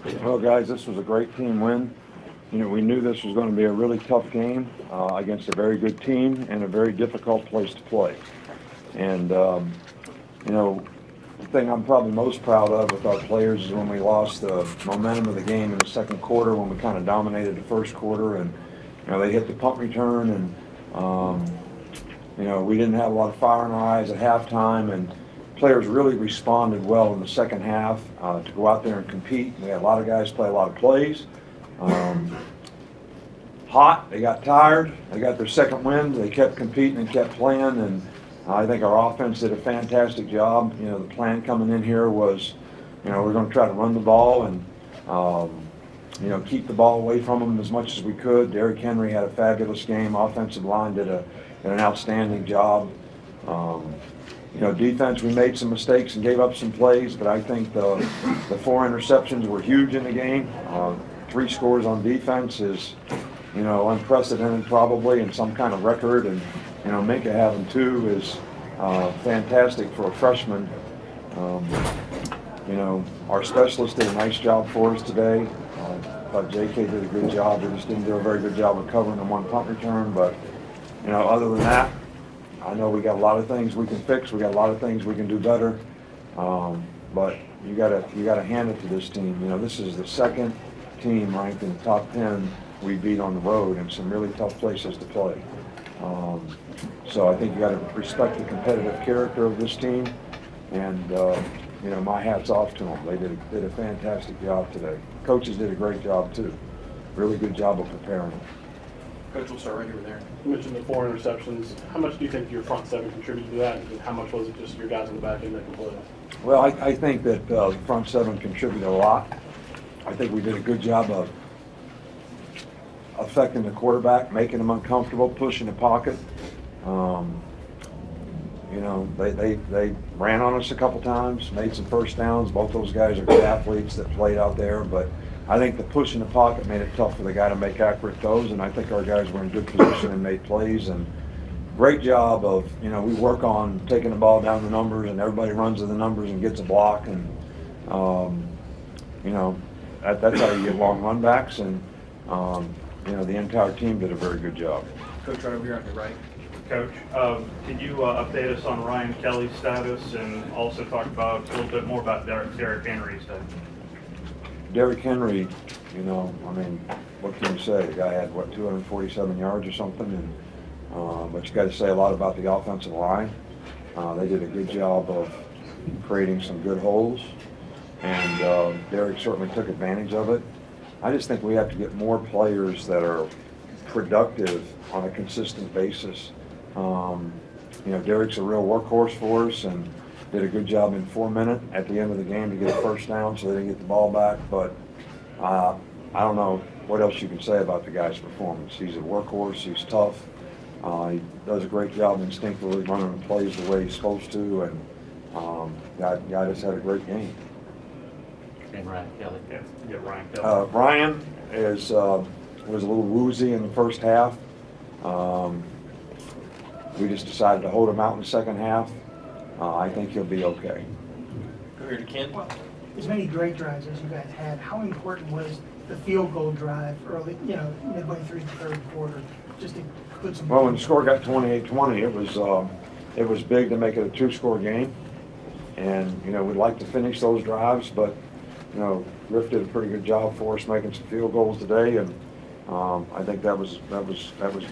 Well, guys, this was a great team win. You know, we knew this was going to be a really tough game against a very good team and a very difficult place to play. And, you know, the thing I'm probably most proud of with our players is when we lost the momentum of the game in the second quarter, when we kind of dominated the first quarter, and, you know, they hit the punt return, and, you know, we didn't have a lot of fire in our eyes at halftime, and players really responded well in the second half to go out there and compete. We had a lot of guys play a lot of plays. Hot, they got tired, they got their second win, they kept competing and kept playing, and I think our offense did a fantastic job. You know, the plan coming in here was, you know, we're going to try to run the ball and, you know, keep the ball away from them as much as we could. Derrick Henry had a fabulous game. Offensive line did an outstanding job. You know, defense, we made some mistakes and gave up some plays, but I think the 4 interceptions were huge in the game. 3 scores on defense is, you know, unprecedented probably in some kind of record, and, you know, Minka having 2 is fantastic for a freshman. You know, our specialists did a nice job for us today. I thought JK did a good job. They just didn't do a very good job of covering the 1 punt return, but, you know, other than that, I know we got a lot of things we can fix. We got a lot of things we can do better. But you gotta hand it to this team. You know, this is the second team ranked in the top 10 we beat on the road in some really tough places to play. So I think you got to respect the competitive character of this team, and you know, my hat's off to them. They did a fantastic job today. Coaches did a great job too. Really good job of preparing them. Coach, we'll start right here with Aaron. You mentioned the 4 interceptions. How much do you think your front 7 contributed to that, and how much was it just your guys in the back end that can play? Well, I think that the front 7 contributed a lot. I think we did a good job of affecting the quarterback, making him uncomfortable, pushing the pocket. You know, they ran on us a couple times, made some first downs. Both those guys are good athletes that played out there, but I think the push in the pocket made it tough for the guy to make accurate throws, and I think our guys were in good position and made plays. And great job of, you know, we work on taking the ball down the numbers, and everybody runs to the numbers and gets a block, and you know, that's how you get long run backs, and you know, the entire team did a very good job. Coach, right over here on your right. Coach, can you update us on Ryan Kelly's status, and also talk about a little bit more about Derrick Henry's day? Derrick Henry, you know, I mean, what can you say? The guy had, what, 247 yards or something, and but you got to say a lot about the offensive line. They did a good job of creating some good holes, and Derrick certainly took advantage of it. I just think we have to get more players that are productive on a consistent basis. You know, Derrick's a real workhorse for us and did a good job in 4 minutes at the end of the game to get a first down so they didn't get the ball back. But I don't know what else you can say about the guy's performance. He's a workhorse. He's tough. He does a great job instinctively running the plays the way he's supposed to, and guy just had a great game. And Ryan Kelly. Yeah, Ryan Kelly. Ryan was a little woozy in the first half. We just decided to hold him out in the second half. I think he'll be okay. Go here to Ken. Well, as many great drives as you guys had, how important was the field goal drive early, you know, midway through the third quarter, just to put some... Well, when the score got 28-20, it was big to make it a 2-score game. And, you know, we'd like to finish those drives, but, you know, Griff did a pretty good job for us making some field goals today, and I think that was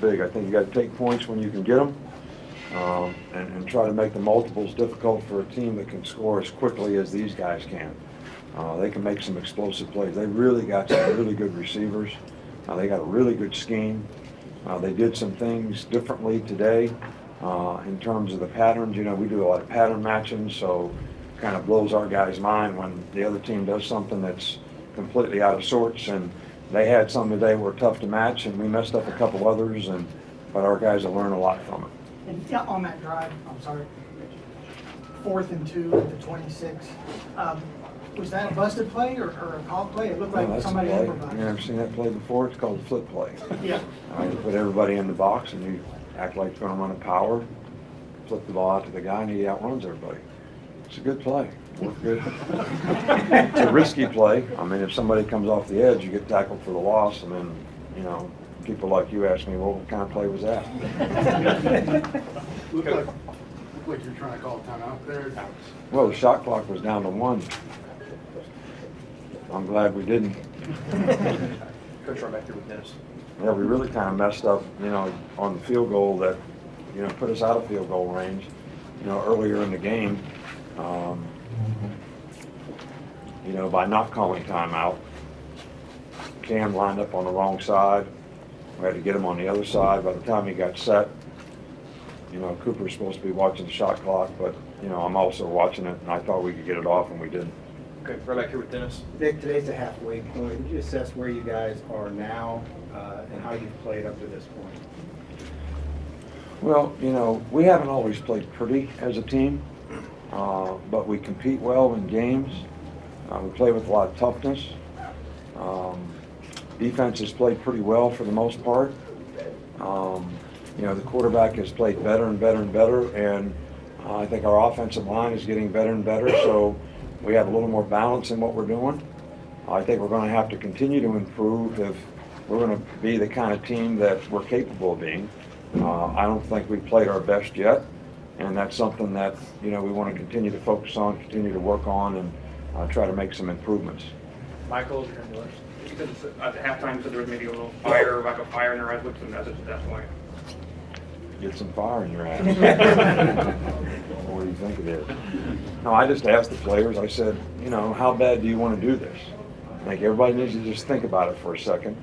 big. I think you got to take points when you can get them, and try to make the multiples difficult for a team that can score as quickly as these guys can. They can make some explosive plays. They really got some really good receivers. They got a really good scheme. They did some things differently today in terms of the patterns. You know, we do a lot of pattern matching, so it kind of blows our guys' mind when the other team does something that's completely out of sorts. And they had some today were tough to match, and we messed up a couple others, but our guys will learn a lot from it. And yeah, on that drive, I'm sorry, 4th and 2 at the 26. Was that a busted play or a called play? It looked like No, somebody play. improvised. You never seen that play before? It's called the flip play. Yeah. You put everybody in the box, and you act like you're going to run a power, flip the ball out to the guy, and he outruns everybody. It's a good play. worked good. It's a risky play. I mean, if somebody comes off the edge, you get tackled for the loss, and then, you know, people like you ask me, well, what kind of play was that? Looked like you're trying to call a timeout there. Well, the shot clock was down to 1. I'm glad we didn't. Coach, right back here with Dennis. Yeah, we really kind of messed up, you know, on the field goal that, you know, put us out of field goal range, you know, earlier in the game. You know, by not calling timeout. Cam lined up on the wrong side. We had to get him on the other side. By the time he got set, you know, Cooper's supposed to be watching the shot clock, but, you know, I'm also watching it, and I thought we could get it off, and we didn't. Okay, right back here with Dennis. Nick, today's a halfway point. Would you assess where you guys are now and how you've played up to this point? Well, you know, we haven't always played pretty as a team, but we compete well in games. We play with a lot of toughness. Defense has played pretty well for the most part. You know, the quarterback has played better and better and better, and I think our offensive line is getting better and better, so we have a little more balance in what we're doing. I think we're going to have to continue to improve if we're going to be the kind of team that we're capable of being. I don't think we've played our best yet, and that's something that, you know, we want to continue to focus on, continue to work on, and try to make some improvements. Michael, your turn to us. At the halftime, you said there was maybe a little fire, like a fire in their eyes. What's the message at that point? Get some fire in your ass. What do you think it is? No, I just asked the players, I said, you know, how bad do you want to do this? I think everybody needs to just think about it for a second.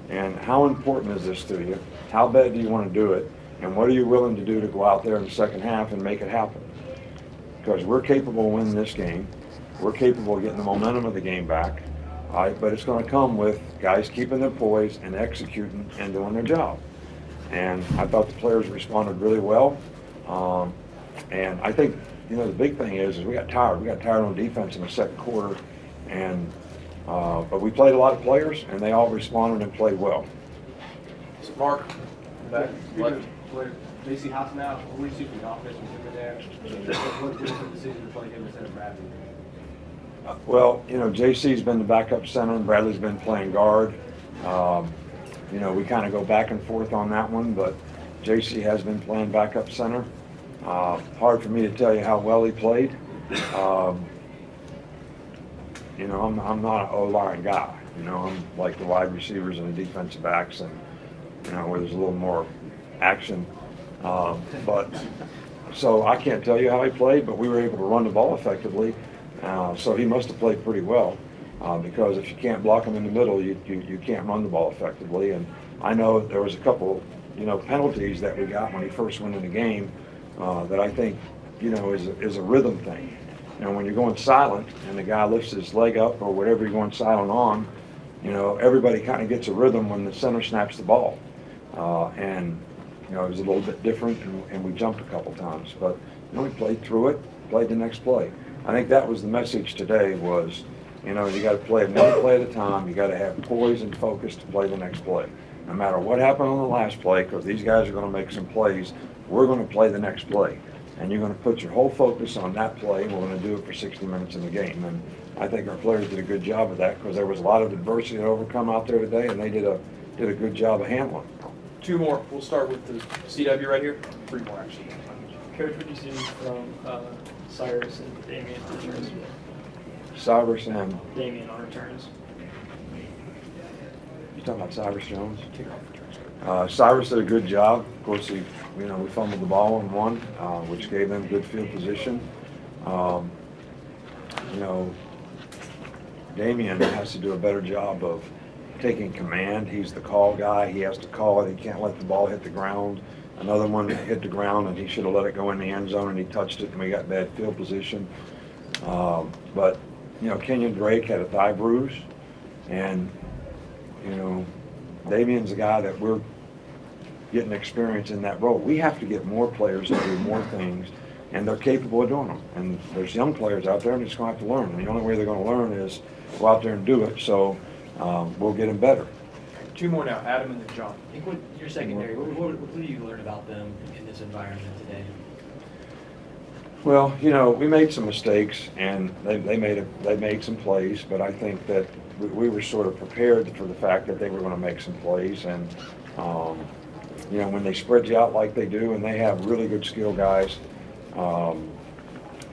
And how important is this to you? How bad do you want to do it? And what are you willing to do to go out there in the second half and make it happen? Because we're capable of winning this game. We're capable of getting the momentum of the game back. But it's going to come with guys keeping their poise and executing and doing their job. And I thought the players responded really well. And I think, you know, the big thing is we got tired. We got tired on defense in the second quarter. And but we played a lot of players, and they all responded and played well. So Mark, back left. JC House now, what do you see from the offense over there? What was the decision to play him instead of Bradley? Well, you know, JC's been the backup center, and Bradley's been playing guard. You know, we kind of go back and forth on that one, but JC has been playing backup center. Hard for me to tell you how well he played. You know, I'm not an O-line guy. You know, I'm like the wide receivers and the defensive backs, and, you know, where there's a little more action. But so I can't tell you how he played, but we were able to run the ball effectively. So he must have played pretty well, because if you can't block him in the middle, you can't run the ball effectively. And I know there was a couple, you know, penalties that we got when he first went in the game that I think, you know, is a rhythm thing. You know, when you're going silent and the guy lifts his leg up or whatever you're going silent on, you know, everybody kind of gets a rhythm when the center snaps the ball. And, you know, it was a little bit different, and we jumped a couple times. But, you know, we played through it, played the next play. I think that was the message today was, you know, you got to play one play at a time. You got to have poise and focus to play the next play. No matter what happened on the last play, because these guys are going to make some plays, we're going to play the next play. And you're going to put your whole focus on that play, and we're going to do it for 60 minutes in the game. And I think our players did a good job of that, because there was a lot of adversity to overcome out there today, and they did a good job of handling. Two more. We'll start with the CW right here. Three more, actually. Coach, what did you see from Cyrus and Damian on returns? Cyrus and Damian on returns. You talking about Cyrus Jones? Cyrus did a good job. Of course, we fumbled the ball and won, which gave them good field position. You know, Damian has to do a better job of taking command. He's the call guy. He has to call it. He can't let the ball hit the ground. Another one hit the ground, and he should have let it go in the end zone, and he touched it, and we got bad field position. But, you know, Kenyon Drake had a thigh bruise, and, you know, Damian's a guy that we're getting experience in that role. We have to get more players to do more things, and they're capable of doing them. And there's young players out there, and they're just going to have to learn. And the only way they're going to learn is go out there and do it. So we'll get them better. Two more now, Adam and then John. I think your secondary, what do you learn about them in this environment today? Well, we made some mistakes, and they made some plays, but I think that we were sort of prepared for the fact that they were going to make some plays, and when they spread you out like they do, and they have really good skill guys, they're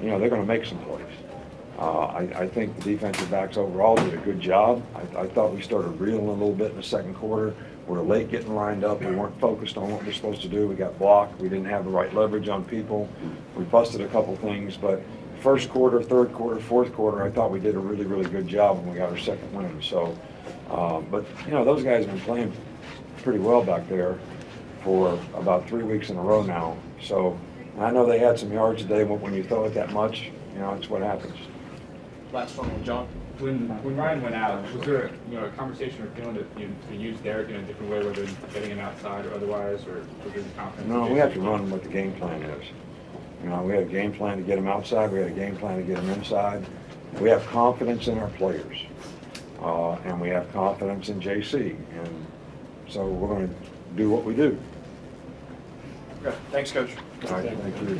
going to make some plays. I think the defensive backs overall did a good job. I thought we started reeling a little bit in the second quarter. We were late getting lined up. We weren't focused on what we're supposed to do. We got blocked. We didn't have the right leverage on people. We busted a couple things, but first quarter, third quarter, fourth quarter, I thought we did a really, really good job when we got our second win. So, but those guys have been playing pretty well back there for about 3 weeks in a row now. So I know they had some yards today, but when you throw it that much, it's what happens. Last one with John. When Ryan went out, was there a conversation or feeling that to use Derrick in a different way, whether getting him outside or otherwise, or was there confidence? No, we have to run what the game plan is. We had a game plan to get him outside. We had a game plan to get him inside. We have confidence in our players, and we have confidence in JC, and so we're going to do what we do. Okay. Thanks, Coach. All right, thank you.